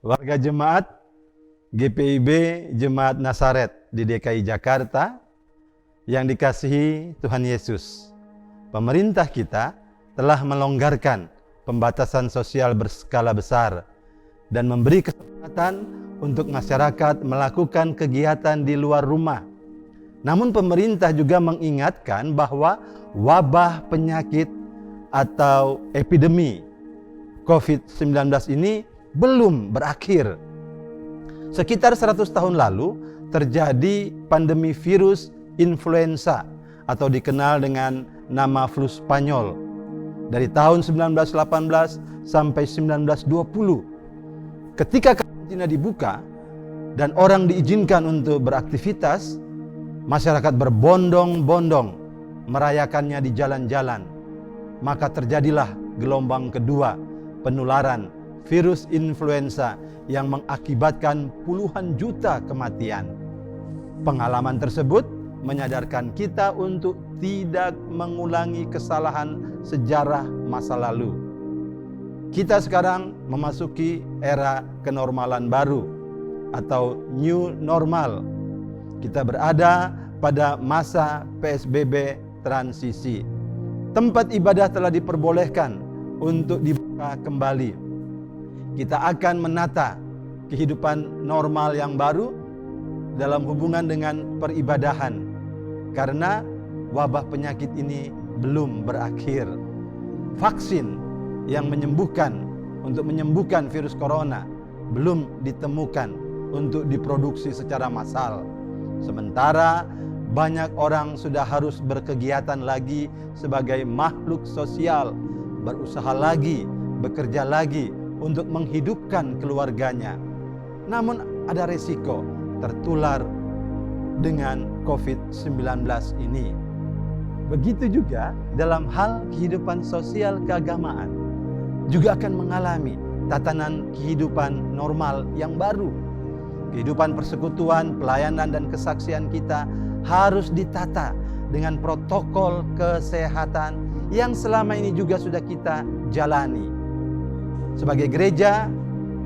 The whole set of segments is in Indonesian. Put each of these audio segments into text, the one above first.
Warga jemaat GPIB Jemaat Nasaret di DKI Jakarta yang dikasihi Tuhan Yesus. Pemerintah kita telah melonggarkan pembatasan sosial berskala besar dan memberi kesempatan untuk masyarakat melakukan kegiatan di luar rumah. Namun pemerintah juga mengingatkan bahwa wabah penyakit atau epidemi COVID-19 ini belum berakhir. Sekitar 100 tahun lalu terjadi pandemi virus influenza atau dikenal dengan nama flu Spanyol dari tahun 1918 sampai 1920. Ketika karantina dibuka dan orang diizinkan untuk beraktivitas, masyarakat berbondong-bondong merayakannya di jalan-jalan. Maka terjadilah gelombang kedua penularan virus influenza yang mengakibatkan puluhan juta kematian. Pengalaman tersebut menyadarkan kita untuk tidak mengulangi kesalahan sejarah masa lalu. Kita sekarang memasuki era kenormalan baru atau new normal. Kita berada pada masa PSBB transisi. Tempat ibadah telah diperbolehkan untuk dibuka kembali. Kita akan menata kehidupan normal yang baru dalam hubungan dengan peribadahan, karena wabah penyakit ini belum berakhir. Vaksin yang untuk menyembuhkan virus corona belum ditemukan untuk diproduksi secara massal. Sementara banyak orang sudah harus berkegiatan lagi sebagai makhluk sosial, berusaha lagi, bekerja lagi untuk menghidupkan keluarganya. Namun ada resiko tertular dengan COVID-19 ini. Begitu juga dalam hal kehidupan sosial keagamaan, juga akan mengalami tatanan kehidupan normal yang baru. Kehidupan persekutuan, pelayanan, dan kesaksian kita harus ditata dengan protokol kesehatan yang selama ini juga sudah kita jalani. Sebagai gereja,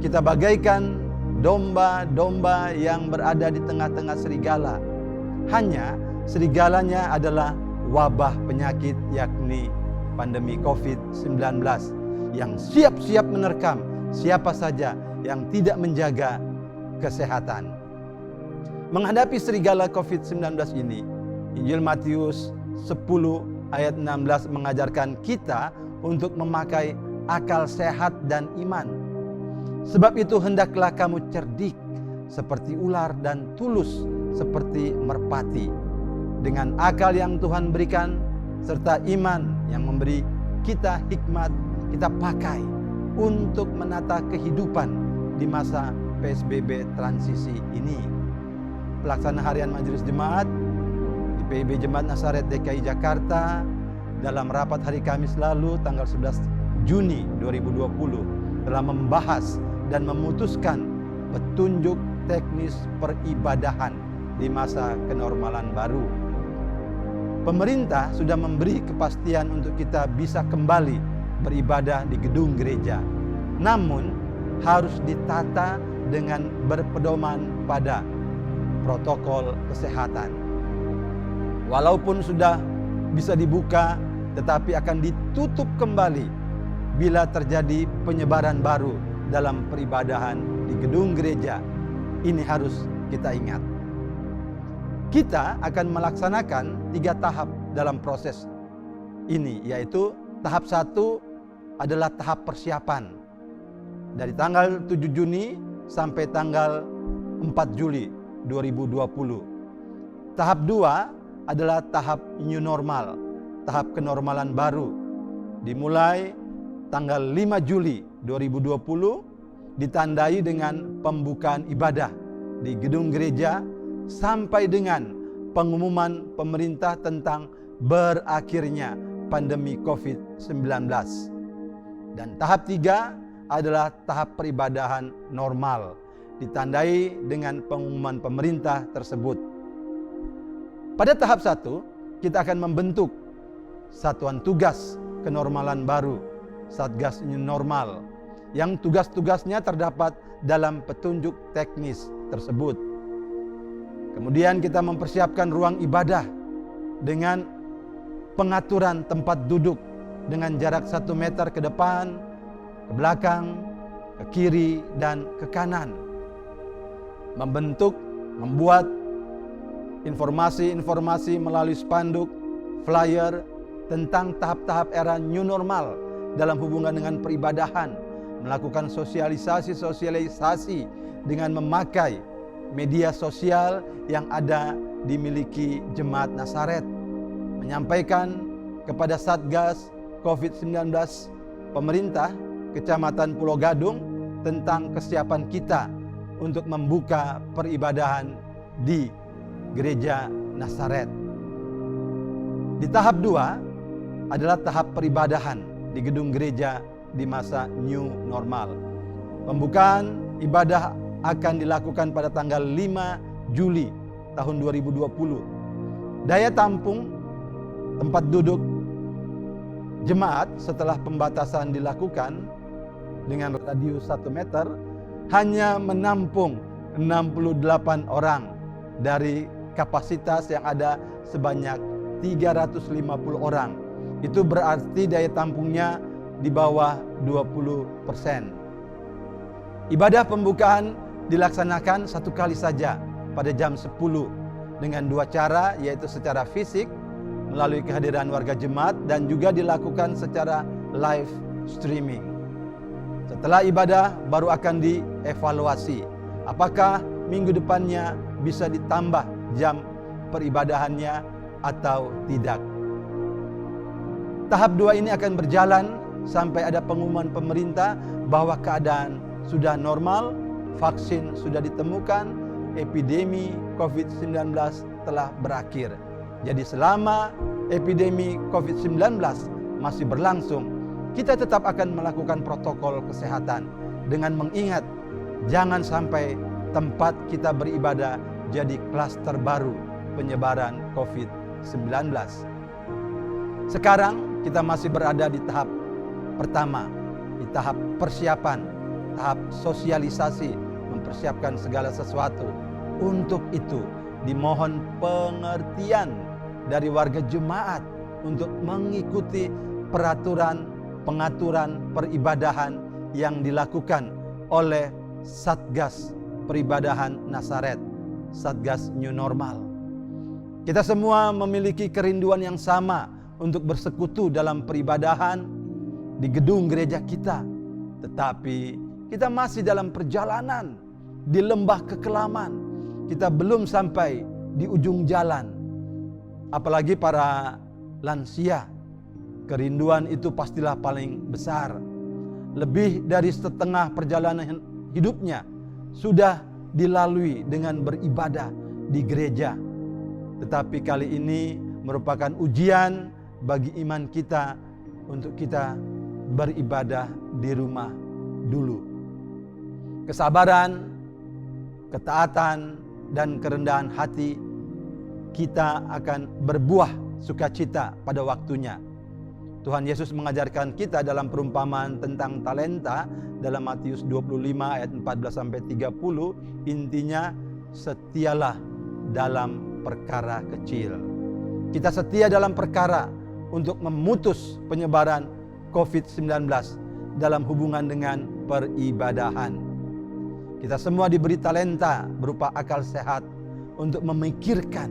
kita bagaikan domba-domba yang berada di tengah-tengah serigala. Hanya serigalanya adalah wabah penyakit, yakni pandemi COVID-19 yang siap-siap menerkam siapa saja yang tidak menjaga kesehatan. Menghadapi serigala COVID-19 ini, Injil Matius 10 ayat 16 mengajarkan kita untuk memakai akal sehat dan iman. Sebab itu hendaklah kamu cerdik seperti ular dan tulus seperti merpati. Dengan akal yang Tuhan berikan serta iman yang memberi kita hikmat, kita pakai untuk menata kehidupan di masa PSBB transisi ini. Pelaksana harian Majelis Jemaat GPIB Jemaat Nasaret DKI Jakarta dalam rapat hari Kamis lalu tanggal 11 Juni 2020 telah membahas dan memutuskan petunjuk teknis peribadahan di masa kenormalan baru. Pemerintah sudah memberi kepastian untuk kita bisa kembali beribadah di gedung gereja. Namun harus ditata dengan berpedoman pada protokol kesehatan. Walaupun sudah bisa dibuka, tetapi akan ditutup kembali bila terjadi penyebaran baru dalam peribadahan di gedung gereja. Ini harus kita ingat. Kita akan melaksanakan 3 tahap dalam proses ini, yaitu tahap 1 adalah tahap persiapan dari tanggal 7 Juni sampai tanggal 4 Juli 2020. Tahap 2 adalah tahap new normal, tahap kenormalan baru, dimulai tanggal 5 Juli 2020, ditandai dengan pembukaan ibadah di gedung gereja sampai dengan pengumuman pemerintah tentang berakhirnya pandemi COVID-19. Dan tahap 3 adalah tahap peribadahan normal, ditandai dengan pengumuman pemerintah tersebut. Pada tahap 1, kita akan membentuk satuan tugas kenormalan baru, Satgas New Normal, yang tugas-tugasnya terdapat dalam petunjuk teknis tersebut. Kemudian kita mempersiapkan ruang ibadah dengan pengaturan tempat duduk dengan jarak 1 meter ke depan, ke belakang, ke kiri, dan ke kanan. Membuat informasi-informasi melalui spanduk, flyer tentang tahap-tahap era new normal dalam hubungan dengan peribadahan, melakukan sosialisasi dengan memakai media sosial yang ada dimiliki Jemaat Nasaret, menyampaikan kepada Satgas COVID-19 pemerintah Kecamatan Pulau Gadung tentang kesiapan kita untuk membuka peribadahan di Gereja Nasaret. Di tahap 2 adalah tahap peribadahan di gedung gereja di masa new normal. Pembukaan ibadah akan dilakukan pada tanggal 5 Juli tahun 2020. Daya tampung tempat duduk jemaat setelah pembatasan dilakukan dengan radius 1 meter hanya menampung 68 orang dari kapasitas yang ada sebanyak 350 orang. Itu berarti daya tampungnya di bawah 20%. Ibadah pembukaan dilaksanakan 1 kali saja pada jam 10 dengan 2 cara, yaitu secara fisik melalui kehadiran warga jemaat dan juga dilakukan secara live streaming. Setelah ibadah baru akan dievaluasi apakah minggu depannya bisa ditambah jam peribadahannya atau tidak. Tahap 2 ini akan berjalan sampai ada pengumuman pemerintah bahwa keadaan sudah normal, vaksin sudah ditemukan, epidemi COVID-19 telah berakhir. Jadi selama epidemi COVID-19 masih berlangsung, kita tetap akan melakukan protokol kesehatan dengan mengingat jangan sampai tempat kita beribadah jadi klaster baru penyebaran COVID-19. Sekarang kita masih berada di tahap pertama, di tahap persiapan, tahap sosialisasi, mempersiapkan segala sesuatu. Untuk itu dimohon pengertian dari warga jemaat untuk mengikuti pengaturan peribadahan yang dilakukan oleh Satgas Peribadahan Nasaret, Satgas New Normal. Kita semua memiliki kerinduan yang sama untuk bersekutu dalam peribadahan di gedung gereja kita. Tetapi kita masih dalam perjalanan di lembah kekelaman. Kita belum sampai di ujung jalan. Apalagi para lansia, kerinduan itu pastilah paling besar. Lebih dari setengah perjalanan hidupnya sudah dilalui dengan beribadah di gereja. Tetapi kali ini merupakan ujian bagi iman kita untuk kita beribadah di rumah dulu. Kesabaran, ketaatan, dan kerendahan hati kita akan berbuah sukacita pada waktunya. Tuhan Yesus mengajarkan kita dalam perumpamaan tentang talenta dalam Matius 25 ayat 14-30, intinya setialah dalam perkara kecil. Kita setia dalam perkara untuk memutus penyebaran COVID-19 dalam hubungan dengan peribadahan. Kita semua diberi talenta berupa akal sehat untuk memikirkan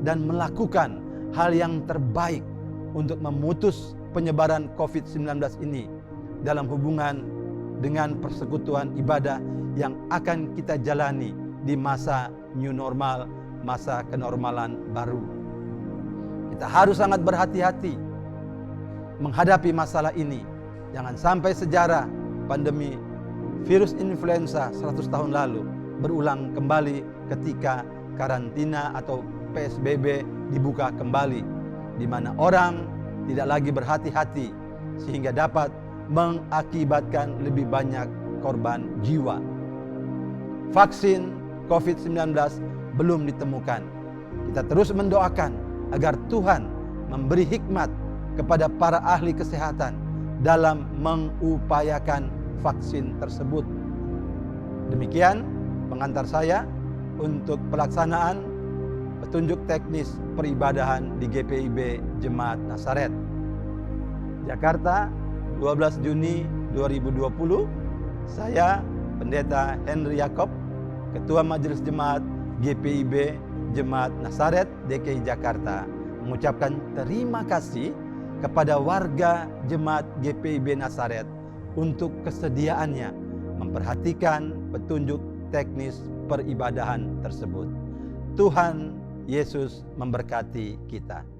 dan melakukan hal yang terbaik untuk memutus penyebaran COVID-19 ini dalam hubungan dengan persekutuan ibadah yang akan kita jalani di masa new normal, masa kenormalan baru. Kita harus sangat berhati-hati menghadapi masalah ini. Jangan sampai sejarah pandemi virus influenza 100 tahun lalu berulang kembali ketika karantina atau PSBB dibuka kembali, di mana orang tidak lagi berhati-hati sehingga dapat mengakibatkan lebih banyak korban jiwa. Vaksin COVID-19 belum ditemukan. Kita terus mendoakan agar Tuhan memberi hikmat kepada para ahli kesehatan dalam mengupayakan vaksin tersebut. Demikian pengantar saya untuk pelaksanaan petunjuk teknis peribadahan di GPIB Jemaat Nasaret. Jakarta, 12 Juni 2020. Saya Pendeta Henry Yakob, Ketua Majelis Jemaat GPIB Jemaat Nasaret DKI Jakarta, mengucapkan terima kasih kepada warga Jemaat GPIB Nasaret untuk kesediaannya memperhatikan petunjuk teknis peribadahan tersebut. Tuhan Yesus memberkati kita.